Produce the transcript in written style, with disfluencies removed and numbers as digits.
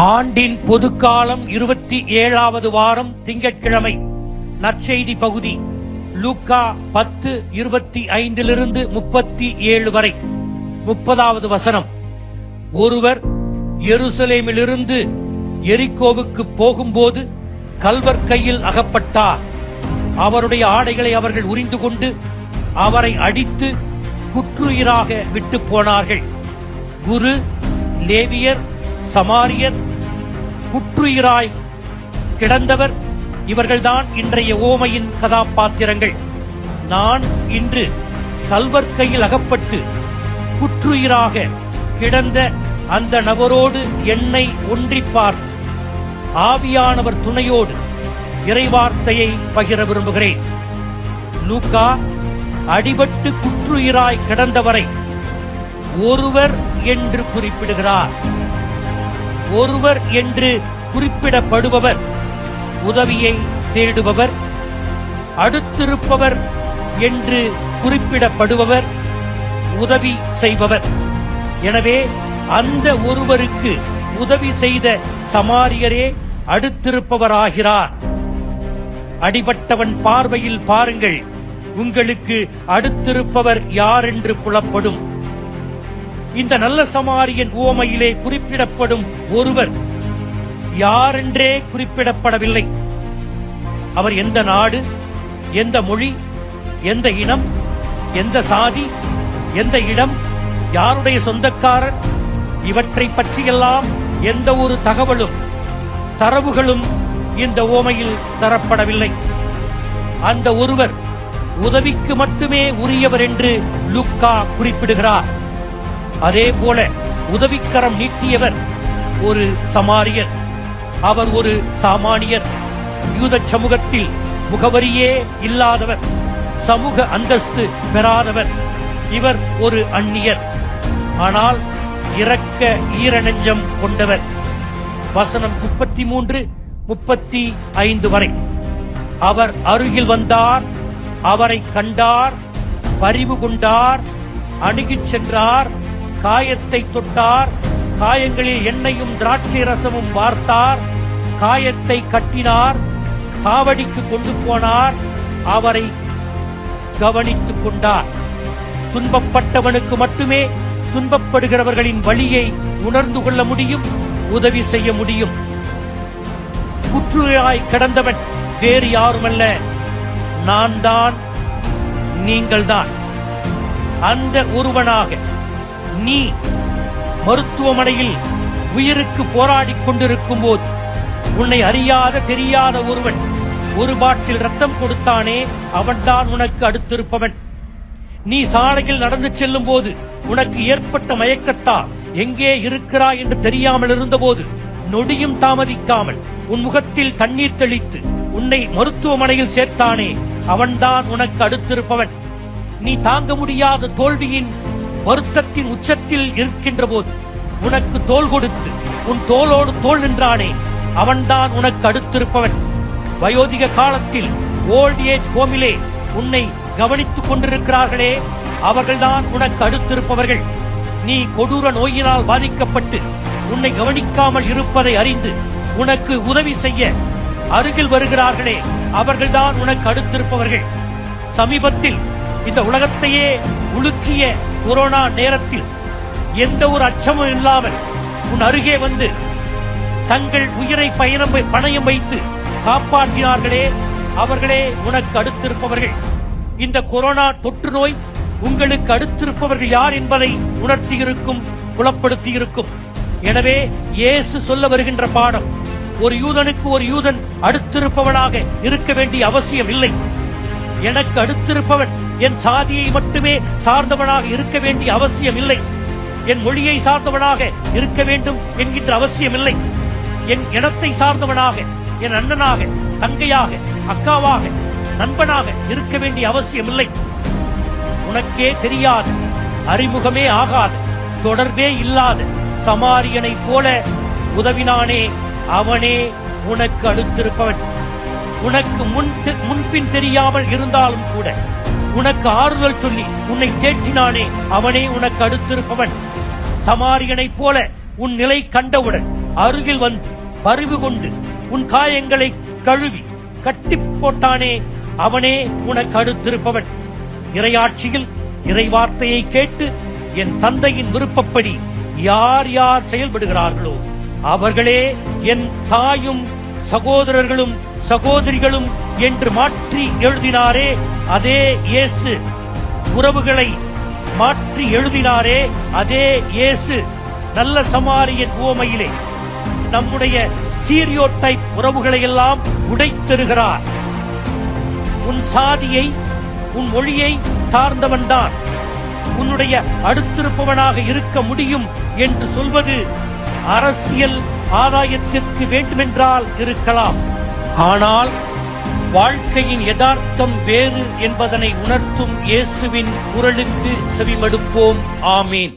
ஆண்டின் பொதுக்காலம் 27வது வாரம் திங்கட்கிழமை. நற்செய்தி பகுதி லூக்கா 10:25 37 வரை. 30வது வசனம். ஒருவர் எருசலேமிலிருந்து எரிகோவுக்கு போகும்போது கல்வர் கையில் அகப்பட்டார். அவருடைய ஆடைகளை அவர்கள் உரிந்து கொண்டு அவரை அடித்து குற்றுயிராக விட்டு போனார்கள். குரு, லேவியர், சமாரியர், குற்றுயிராய் கிடந்தவர், இவர்கள்தான் இன்றைய ஓமையின் கதாபாத்திரங்கள். நான் இன்று கல்வர் கையில் அகப்பட்டு குற்றுயிராக கிடந்த அந்த நபரோடு என்னை ஒன்றி பார்த்து ஆவியானவர் துணையோடு இறைவார்த்தையை பகிர விரும்புகிறேன். லூக்கா அடிபட்டு குற்றுயிராய் கிடந்தவரை ஒருவர் என்று குறிப்பிடுகிறார். ஒருவர் என்று குறிப்பிடப்படுபவர் உதவியை தேடுபவர். அடுத்திருப்பவர் என்று குறிப்பிடப்படுபவர் உதவி செய்பவர். எனவே அந்த ஒருவருக்கு உதவி செய்த சமாரியரே அடுத்திருப்பவராகிறார். அடிபட்டவன் பார்வையில் பாருங்கள், உங்களுக்கு அடுத்திருப்பவர் யார் என்று புலப்படும். இந்த நல்ல சமாரியன் உவமையிலே குறிப்பிடப்படும் ஒருவர் யாரென்றே குறிப்பிடப்படவில்லை. அவர் எந்த நாடு, எந்த மொழி, எந்த இனம், எந்த சாதி, எந்த இடம், யாருடைய சொந்தக்காரர், இவற்றை பற்றியெல்லாம் எந்த ஒரு தகவலும் தரவுகளும் இந்த உவமையில் தரப்படவில்லை. அந்த ஒருவர் உதவிக்கு மட்டுமே உரியவர் என்று லூக்கா குறிப்பிடுகிறார். அதே போல உதவிக்கரம் நீட்டியவர் ஒரு சமாரியர். அவர் ஒரு சாமானியர். யூத சமூகத்தில் முகவரியே இல்லாதவர், சமூக அந்தஸ்து பெறாதவர். இவர் ஒரு அந்நியர், ஆனால் இரக்க ஈரநெஞ்சம் கொண்டவர். வசனம் 33-35 வரை. அவர் அருகில் வந்தார், அவரை கண்டார், பரிவு கொண்டார், அணுகிச் சென்றார், காயத்தை தொட்டார், காயங்களில் எண்ணெயும் திராட்சை ரசமும் வார்த்தார், காயத்தை கட்டினார், காவடிக்கு கொண்டு போனார், அவரை கவனித்துக் கொண்டார். துன்பப்பட்டவனுக்கு மட்டுமே துன்பப்படுகிறவர்களின் வழியை உணர்ந்து கொள்ள முடியும், உதவி செய்ய முடியும். குற்றுயிராய் கிடந்தவன் வேறு யாருமல்ல, நான் தான், நீங்கள்தான். அந்த ஒருவனாக நீ மருத்துவமனையில் உயிருக்கு போராடிக் கொண்டிருக்கும் போது உன்னை அறியாத தெரியாத ஒருவன் ஒரு பாட்டில் ரத்தம் கொடுத்தானே, அவன்தான் உனக்கு அடுத்திருப்பவன். நீ சாலையில் நடந்து செல்லும் போது உனக்கு ஏற்பட்ட மயக்கத்தால் எங்கே இருக்கிறாய் என்று தெரியாமல் இருந்தபோது நொடியும் தாமதிக்காமல் உன் முகத்தில் தண்ணீர் தெளித்து உன்னை மருத்துவமனையில் சேர்த்தானே, அவன்தான் உனக்கு அடுத்திருப்பவன். நீ தாங்க முடியாத தோல்வியின் வருத்தத்தின் உச்சத்தில் இருக்கின்ற போது உனக்கு தோள் கொடுத்து உன் தோளோடு தோள் நின்றானே, அவன்தான் உனக்கு அடுத்திருப்பவன். வயோதிக காலத்தில் ஓல்ட் ஏஜ் ஹோமிலே உன்னை கவனித்துக் கொண்டிருக்கிறார்களே, அவர்கள்தான் உனக்கு அடுத்திருப்பவர்கள். நீ கொடூர நோயினால் பாதிக்கப்பட்டு உன்னை கவனிக்காமல் இருப்பதை அறிந்து உனக்கு உதவி செய்ய அருகில் வருகிறார்களே, அவர்கள்தான் உனக்கு அடுத்திருப்பவர்கள். சமீபத்தில் இந்த உலகத்தையே உலுக்கிய கொரோனா நேரத்தில் எந்த ஒரு அச்சமும் இல்லாமல் உன் அருகே வந்து தங்கள் உயிரை பணயம் வைத்து காப்பாற்றினார்களே, அவர்களே உனக்கு அடுத்திருப்பவர்கள். இந்த கொரோனா தொற்று நோய் உங்களுக்கு அடுத்திருப்பவர்கள் யார் என்பதை உணர்த்தியிருக்கும், புலப்படுத்தியிருக்கும். எனவே இயேசு சொல்ல வருகின்ற பாடம், ஒரு யூதனுக்கு ஒரு யூதன் அடுத்திருப்பவனாக இருக்க வேண்டிய அவசியம் இல்லை. எனக்கு அடுத்திருப்பவன் என் சாதியை மட்டுமே சார்ந்தவனாக இருக்க வேண்டிய அவசியம் இல்லை. என் மொழியை சார்ந்தவனாக இருக்க வேண்டும் என்கின்ற அவசியம் இல்லை. என் இனத்தை சார்ந்தவனாக, என் அண்ணனாக, தங்கையாக, அக்காவாக, நண்பனாக இருக்க வேண்டிய அவசியம் இல்லை. உனக்கே தெரியாத, அறிமுகமே ஆகாத, தொடர்பே இல்லாத சமாரியனை போல உதவினானே, அவனே உனக்கு அடுத்திருப்பவன். உனக்கு முன்பின் தெரியாமல் இருந்தாலும் கூட உனக்கு ஆறுதல் சொல்லி உன்னை தேற்றினானே, அவனே உனக்கு அடுத்திருப்பவன். சமாரியனைப் போல உன் நிலை கண்டவுடன் அருகில் வந்து பரிவு கொண்டு உன் காயங்களை கழுவி கட்டிப் போட்டானே, அவனே உனக்கு அடுத்திருப்பவன். இறையாட்சியில் இறைவார்த்தையை கேட்டு என் தந்தையின் விருப்பப்படி யார் யார் செயல்படுகிறார்களோ அவர்களே என் தாயும் சகோதரர்களும் சகோதரிகளும் என்று மாற்றி எழுதினாரே, அதே இயேசு. உறவுகளை மாற்றி எழுதினாரே, அதே இயேசு நல்ல சமாரியன் உவமையிலே நம்முடைய ஸ்டீரியோடைப் உறவுகளை எல்லாம் உடைத்தெறுகிறார். உன் சாதியை உன் மொழியை சார்ந்தவன்தான் உன்னுடைய அடுத்திருப்பவனாக இருக்க முடியும் என்று சொல்வது அரசியல் ஆதாயத்திற்கு வேண்டுமென்றால் இருக்கலாம். ஆனால் வாழ்க்கையின் யதார்த்தம் வேறு என்பதனை உணர்த்தும் இயேசுவின் குரலுக்கு செவிமடுப்போம். ஆமீன்.